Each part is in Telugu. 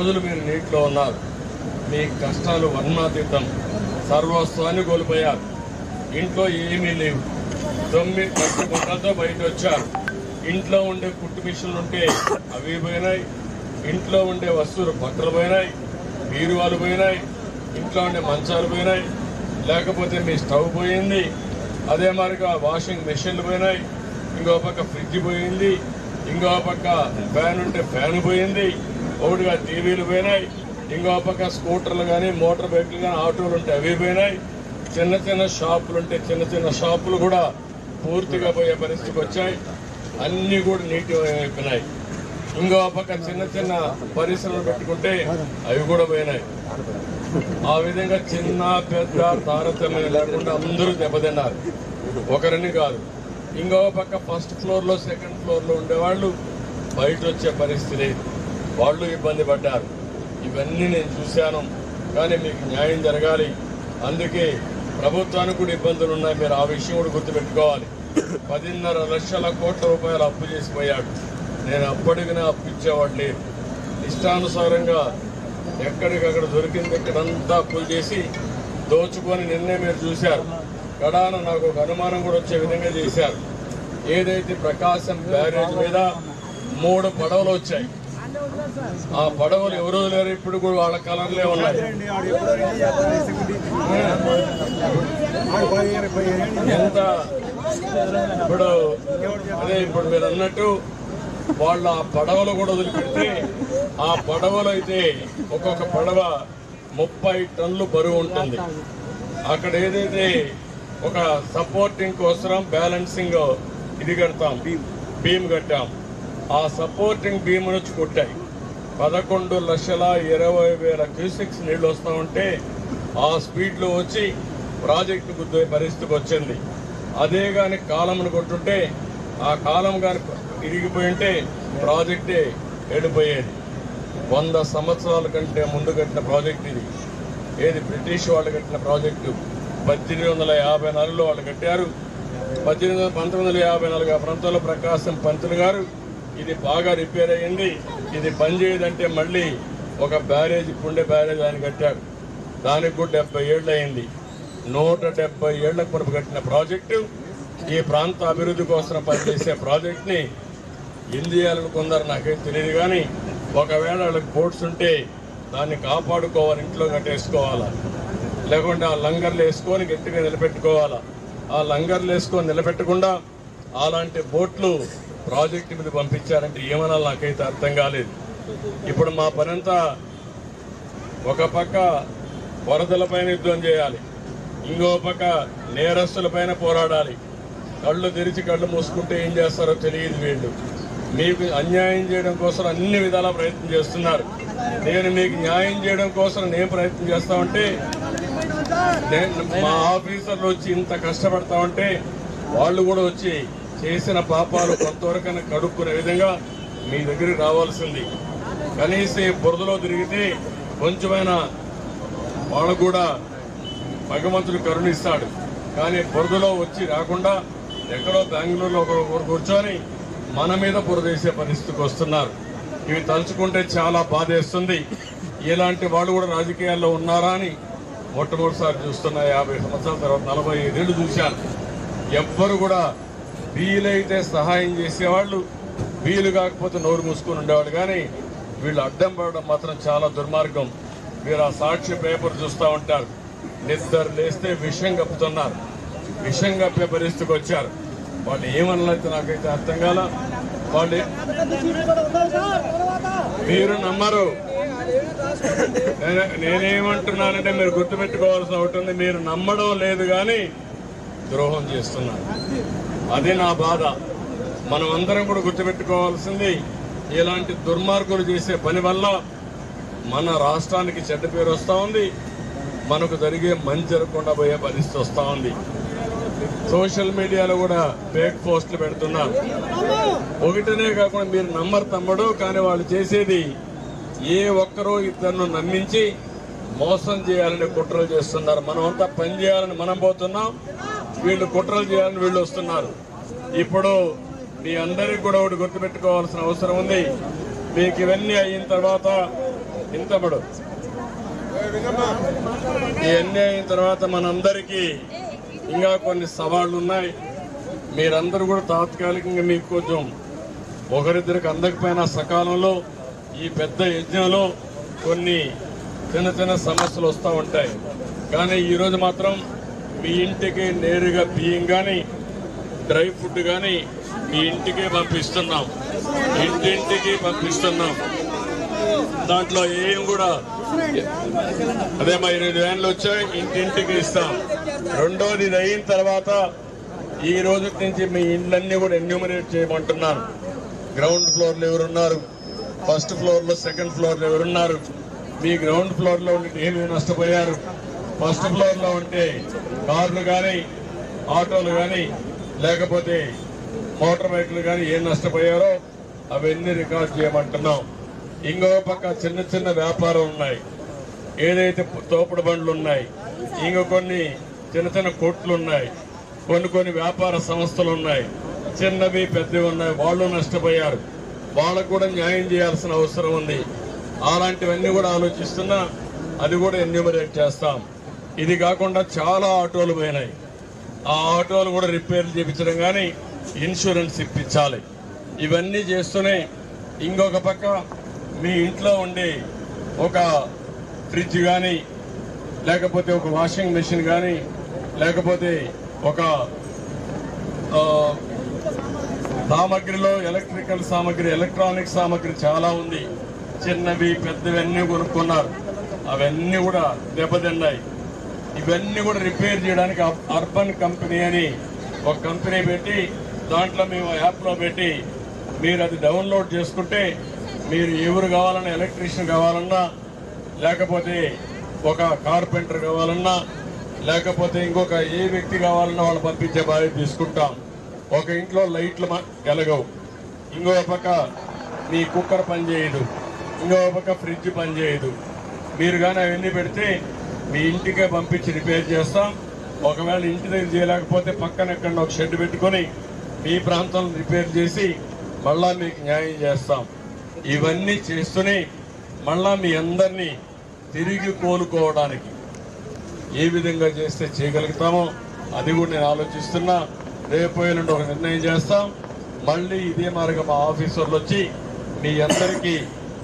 రోజులు మీరు నీటిలో ఉన్నారు. మీ కష్టాలు వర్ణాతీతం. సర్వస్వాన్ని కోల్పోయారు. ఇంట్లో ఏమీ లేవు. 9 10 గుంటలతో బయట వచ్చారు. ఇంట్లో ఉండే కుట్టు మిషన్లు ఉంటే అవి పోయినాయి. ఇంట్లో ఉండే వస్తువులు బట్టలు పోయినాయి, బీరువాలు పోయినాయి, ఇంట్లో ఉండే మంచాలు పోయినాయి, లేకపోతే మీ స్టవ్ పోయింది, అదే మరిగా వాషింగ్ మెషిన్లు పోయినాయి, ఇంకో పక్క ఫ్రిడ్జ్ పోయింది, ఇంకో పక్క ఫ్యాన్ ఉంటే ఫ్యాన్ పోయింది, ఒకటిగా టీవీలు పోయినాయి, ఇంకో పక్క స్కూటర్లు కానీ మోటార్ బైక్లు కానీ ఆటోలు ఉంటే అవి పోయినాయి. చిన్న చిన్న షాపులు ఉంటే చిన్న చిన్న షాపులు కూడా పూర్తిగా పోయే పరిస్థితికి వచ్చాయి. అన్నీ కూడా నీటి అయిపోయినాయి. ఇంకో పక్క చిన్న చిన్న పరిశ్రమలు పెట్టుకుంటే అవి కూడా పోయినాయి. ఆ విధంగా చిన్న పెద్ద తారతమ్యం లేకుండా అందరూ దెబ్బతిన్నారు. ఒకరిని కాదు. ఇంకో పక్క ఫస్ట్ ఫ్లోర్లో సెకండ్ ఫ్లోర్లో ఉండేవాళ్ళు బయట వచ్చే పరిస్థితి లేదు. వాళ్ళు ఇబ్బంది పడ్డారు. ఇవన్నీ నేను చూశాను. కానీ మీకు న్యాయం జరగాలి. అందుకే ప్రభుత్వానికి కూడా ఇబ్బందులు ఉన్నాయి. మీరు ఆ విషయం కూడా గుర్తుపెట్టుకోవాలి. 10.5 లక్షల కోట్ల రూపాయలు అప్పు చేసిపోయాడు. నేను అప్పటికినే అప్పు ఇచ్చేవాడు లేదు. ఇష్టానుసారంగా ఎక్కడికక్కడ దొరికింది ఇక్కడంతా అప్పులు చేసి దోచుకొని నిన్నే మీరు చూశారు. కడాన నాకు ఒక అనుమానం కూడా వచ్చే విధంగా చేశారు. ఏదైతే ప్రకాశం బ్యారేజ్ మీద 3 పడవలు వచ్చాయి. ఆ పడవలు ఎవరో లేరు. ఇప్పుడు కూడా వాళ్ళ కలర్లే ఉన్నాయి. ఎంత ఇప్పుడు అదే ఇప్పుడు మీరు అన్నట్టు వాళ్ళ ఆ పడవలు కూడా వదిలిపెడితే ఆ పడవలు అయితే ఒక్కొక్క పడవ 30 టన్నులు బరువు ఉంటుంది. అక్కడ ఏదైతే ఒక సపోర్టింగ్ కోసం బ్యాలెన్సింగ్ ఇది కడతాం, బీమ్ కట్టాం. ఆ సపోర్టింగ్ బీమ్ నుంచి కొట్టాయి. 11,20,000 క్యూసెక్స్ నీళ్లు వస్తూ ఉంటే ఆ స్పీడ్లో వచ్చి ప్రాజెక్టు గుద్దే పరిస్థితికి వచ్చింది. అదే కానీ కాలంను కొట్టుంటే ఆ కాలం కానీ ఇరిగిపోయి ఉంటే ప్రాజెక్టే వెళ్ళిపోయేది. 100 సంవత్సరాల కంటే ముందు కట్టిన ప్రాజెక్ట్ ఇది. ఏది బ్రిటిష్ వాళ్ళు కట్టిన ప్రాజెక్టు 1854లో వాళ్ళు కట్టారు. 1954 ఆ ప్రాంతంలో ప్రకాశం పంతులు గారు ఇది బాగా రిపేర్ అయ్యింది, ఇది పనిచేయదంటే మళ్ళీ ఒక బ్యారేజ్ పుండె బ్యారేజ్ ఆయన కట్టాడు. దానికి కూడా 70 ఏళ్ళు అయింది. 170 ఏళ్లకు మునుపు కట్టిన ప్రాజెక్టు ఈ ప్రాంత అభివృద్ధి కోసం పనిచేసే ప్రాజెక్ట్ని ఇండియాలో కొందరు నాకైతే తెలియదు. కానీ ఒకవేళ వాళ్ళకి బోట్స్ ఉంటే దాన్ని కాపాడుకోవాలి, ఇంట్లో కట్టేసుకోవాలా, లేకుంటే ఆ లంగర్లు వేసుకొని గట్టిగా నిలబెట్టుకోవాలా. ఆ లంగర్లు వేసుకొని నిలబెట్టకుండా అలాంటి బోట్లు ప్రాజెక్టు మీద పంపించారంటే ఏమనాలి నాకైతే అర్థం కాలేదు. ఇప్పుడు మా పనంతా ఒక పక్క వరదలపైన యుద్ధం చేయాలి, ఇంకో పక్క నేరస్తులపైన పోరాడాలి. కళ్ళు తెరిచి కళ్ళు మూసుకుంటే ఏం చేస్తారో తెలియదు వీళ్ళు. మీకు అన్యాయం చేయడం కోసం అన్ని విధాలా ప్రయత్నం చేస్తున్నారు. నేను మీకు న్యాయం చేయడం కోసం నేను ప్రయత్నం చేస్తామంటే మా ఆఫీసర్లు వచ్చి ఇంత కష్టపడతామంటే వాళ్ళు కూడా వచ్చి చేసిన పాపాలు కొంతవరకైనా కడుక్కునే విధంగా మీ దగ్గరికి రావాల్సింది. కనీసం బురదలో తిరిగితే కొంచెమైనా వాళ్ళు కూడా భగవంతుడు కరుణిస్తాడు. కానీ బురదలో వచ్చి రాకుండా ఎక్కడో బెంగళూరులో ఒకరు కూర్చొని మన మీద బురదేసే పరిస్థితికి వస్తున్నారు. ఇవి తలుచుకుంటే చాలా బాధేస్తుంది. ఇలాంటి వాళ్ళు కూడా రాజకీయాల్లో ఉన్నారా అని మొట్టమొదటిసారి చూస్తున్నా. 50 సంవత్సరాల తర్వాత 45 ఏళ్ళు చూశాను. ఎవ్వరు కూడా వీలైతే సహాయం చేసేవాళ్ళు, వీలు కాకపోతే నోరు మూసుకొని ఉండేవాళ్ళు. కానీ వీళ్ళు అడ్డం పడడం మాత్రం చాలా దుర్మార్గం. మీరు ఆ సాక్షి పేపర్ చూస్తూ ఉంటారు. నిద్ర లేస్తే విషం కప్పుతున్నారు. విషం కప్పే పరిస్థితికి వచ్చారు. వాళ్ళు ఏమన్నైతే నాకైతే అర్థం కాల. వాళ్ళు మీరు నమ్మరు. నేనేమంటున్నానంటే మీరు గుర్తుపెట్టుకోవాల్సిన ఒకటి ఉంది. మీరు నమ్మడం లేదు కానీ ద్రోహం చేస్తున్నారు. అది నా బాధ. మనం అందరం కూడా గుర్తుపెట్టుకోవాల్సింది ఇలాంటి దుర్మార్గులు చేసే పని వల్ల మన రాష్ట్రానికి చెడ్డ పేరు వస్తూ ఉంది. మనకు జరిగే మంచి జరగకుండా పోయే పరిస్థితి వస్తూ ఉంది. సోషల్ మీడియాలో కూడా ఫేక్ పోస్టులు పెడుతున్నారు. ఒకటినే కాకుండా మీరు నమ్మరు తమ్ముడు, కానీ వాళ్ళు చేసేది ఏ ఒక్కరో ఇద్దరిని నమ్మించి మోసం చేయాలని కుట్రలు చేస్తున్నారు. మనం అంతా పని చేయాలని మనం పోతున్నాం, వీళ్ళు కుట్రలు చేయాలని వీళ్ళు వస్తున్నారు. ఇప్పుడు మీ అందరికీ కూడా ఒకటి గుర్తుపెట్టుకోవాల్సిన అవసరం ఉంది. మీకు ఇవన్నీ అయిన తర్వాత ఇంతప్పుడు ఇవన్నీ అయిన తర్వాత మనందరికీ ఇంకా కొన్ని సవాళ్లు ఉన్నాయి. మీరందరూ కూడా తాత్కాలికంగా మీకు కొంచెం ఒకరిద్దరికి అందకపోయినా సకాలంలో ఈ పెద్ద యజ్ఞంలో కొన్ని చిన్న చిన్న సమస్యలు వస్తూ ఉంటాయి. కానీ ఈరోజు మాత్రం మీ ఇంటికి నేరుగా బియ్యం కానీ డ్రై ఫుడ్ కానీ మీ ఇంటికే పంపిస్తున్నాం, ఇంటింటికి పంపిస్తున్నాం. దాంట్లో ఏం కూడా అదే మా 20 వ్యాన్లు వచ్చాయి, ఇంటింటికి ఇస్తాం. రెండోది ఇది అయిన తర్వాత ఈ రోజు నుంచి మీ ఇండ్లన్నీ కూడా ఎన్యూమరేట్ చేయమంటున్నాను. గ్రౌండ్ ఫ్లోర్లో ఎవరున్నారు, ఫస్ట్ ఫ్లోర్లో సెకండ్ ఫ్లోర్లో ఎవరున్నారు, మీ గ్రౌండ్ ఫ్లోర్లో ఉండి ఏమి నష్టపోయారు, ఫస్ట్ ఫ్లోర్లో ఉంటే కార్లు కానీ ఆటోలు కానీ లేకపోతే మోటార్ బైక్లు కానీ ఏం నష్టపోయారో అవన్నీ రికార్డ్ చేయమంటున్నాం. ఇంకో పక్క చిన్న చిన్న వ్యాపారం ఉన్నాయి, ఏదైతే తోపుడు బండ్లు ఉన్నాయి, ఇంకో కొన్ని చిన్న చిన్న కొట్లు ఉన్నాయి, కొన్ని వ్యాపార సంస్థలు ఉన్నాయి, చిన్నవి పెద్దవి ఉన్నాయి. వాళ్ళు నష్టపోయారు, వాళ్ళకు కూడా న్యాయం చేయాల్సిన అవసరం ఉంది. అలాంటివన్నీ కూడా ఆలోచిస్తున్నా, అది కూడా ఎన్యూమరేట్ చేస్తాం. ఇది కాకుండా చాలా ఆటోలు పోయినాయి, ఆ ఆటోలు కూడా రిపేర్లు చేయించడం కానీ ఇన్సూరెన్స్ ఇప్పించాలి. ఇవన్నీ చేస్తూనే ఇంకొక పక్క మీ ఇంట్లో ఉండే ఒక ఫ్రిడ్జ్ కానీ లేకపోతే ఒక వాషింగ్ మెషిన్ కానీ లేకపోతే ఒక సామగ్రిలో ఎలక్ట్రికల్ సామగ్రి ఎలక్ట్రానిక్ సామగ్రి చాలా ఉంది, చిన్నవి పెద్దవి అన్నీ కొనుక్కున్నారు, అవన్నీ కూడా దెబ్బతిన్నాయి. ఇవన్నీ కూడా రిపేర్ చేయడానికి అర్బన్ కంపెనీ అని ఒక కంపెనీ పెట్టి దాంట్లో మేము యాప్లో పెట్టి మీరు అది డౌన్లోడ్ చేసుకుంటే మీరు ఎవరు కావాలన్నా ఎలక్ట్రీషియన్ కావాలన్నా లేకపోతే ఒక కార్పెంటర్ కావాలన్నా లేకపోతే ఇంకొక ఏ వ్యక్తి కావాలన్నా వాళ్ళు పంపించే బాధ్యత తీసుకుంటాం. ఒక ఇంట్లో లైట్లు వెలగవు, ఇంకో పక్క మీ కుక్కర్ పనిచేయదు, ఇంకో పక్క ఫ్రిడ్జ్ పనిచేయదు. మీరు కానీ అవన్నీ పెడితే మీ ఇంటికే పంపించి రిపేర్ చేస్తాం. ఒకవేళ ఇంటి దగ్గర చేయలేకపోతే పక్కన ఎక్కడ ఒక షెడ్ పెట్టుకొని మీ ప్రాంతంలో రిపేర్ చేసి మళ్ళా మీకు న్యాయం చేస్తాం. ఇవన్నీ చేస్తూనే మళ్ళా మీ అందరినీ తిరిగి కోలుకోవడానికి ఏ విధంగా చేస్తే చేయగలుగుతామో అది కూడా నేను ఆలోచిస్తున్నా. రేపు ఎల్లుండి ఒక నిర్ణయం చేస్తాం. మళ్ళీ ఇదే మార్గం మా ఆఫీసర్లు వచ్చి మీ అందరికీ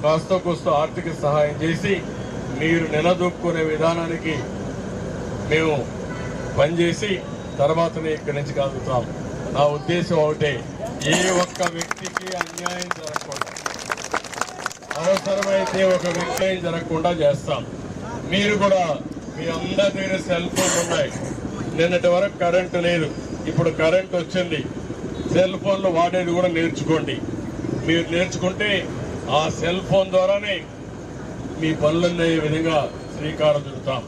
కాస్త కోస్త ఆర్థిక సహాయం చేసి మీరు నిలదొక్కునే విధానానికి మేము పనిచేసి తర్వాతనే ఇక్కడి నుంచి కలుగుతాం. నా ఉద్దేశం ఒకటే, ఏ ఒక్క వ్యక్తికి అన్యాయం జరగకుండా, అవసరమైతే ఒక వ్యక్తి జరగకుండా చేస్తాం. మీరు కూడా మీ అందరి దగ్గర సెల్ ఫోన్లు ఉన్నాయి. నిన్నటి వరకు కరెంటు లేదు, ఇప్పుడు కరెంట్ వచ్చింది. సెల్ ఫోన్లు వాడేది కూడా నేర్చుకోండి. మీరు నేర్చుకుంటే ఆ సెల్ ఫోన్ ద్వారానే మీ పనులన్నీ విధంగా శ్రీకారం చుడతాం.